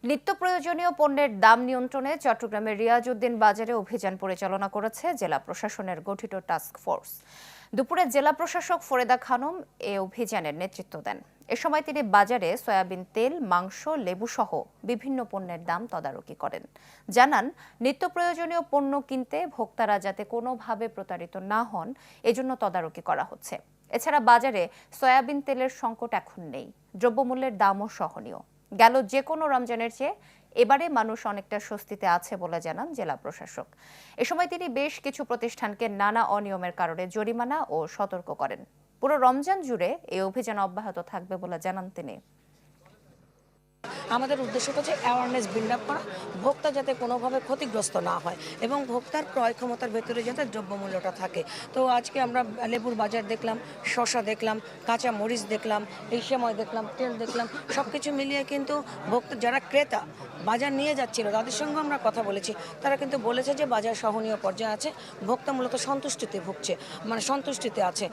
নিত্য প্রয়োজনীয় পণ্যের দাম নিয়ন্ত্রণে চট্টগ্রামের রিয়াজউদ্দিন বাজারে অভিযান পরিচালনা করেছে জেলা প্রশাসনের গঠিত টাস্ক ফোর্স। দুপুরে জেলা প্রশাসক ফরিদা খানম এ অভিযানের নেতৃত্ব দেন। এ সময় তিনি বাজারে সয়াবিন তেল, মাংস, লেবু সহ বিভিন্ন পণ্যের দাম তদারকি করেন। জানান, নিত্য প্রয়োজনীয় পণ্য কিনতে ভোক্তারা যাতে কোনোভাবে প্রতারিত না হন এজন্য তদারকি করা হচ্ছে। এছাড়া বাজারে সয়াবিন তেলের সংকট এখন নেই, দ্রব্যমূল্যের দামও সহনীয়। গেল যে কোনো রমজানের চেয়ে এবারে মানুষ অনেকটা স্বস্তিতে আছে বলে জানান জেলা প্রশাসক। এ সময় তিনি বেশ কিছু প্রতিষ্ঠানকে নানা অনিয়মের কারণে জরিমানা ও সতর্ক করেন। পুরো রমজান জুড়ে এই অভিযান অব্যাহত থাকবে বলে জানান তিনি। আমাদের উদ্দেশ্যটা হচ্ছে অ্যাওয়ারনেস বিল্ড আপ করা, ভোক্তা যাতে কোনোভাবে ক্ষতিগ্রস্ত না হয় এবং ভোক্তার ক্রয় ক্ষমতার ভেতরে যাতে দ্রব্যমূল্যটা থাকে। তো আজকে আমরা লেবুর বাজার দেখলাম, শসা দেখলাম, কাঁচা মরিচ দেখলাম, এই সময় দেখলাম তেল দেখলাম, সব কিছু মিলিয়ে কিন্তু ভোক্তা যারা ক্রেতা বাজার নিয়ে যাচ্ছিল তাদের সঙ্গে আমরা কথা বলেছি। তারা কিন্তু বলেছে যে বাজার সহনীয় পর্যায়ে আছে, ভোক্তা মূলত সন্তুষ্টিতে ভুগছে, মানে সন্তুষ্টিতে আছে।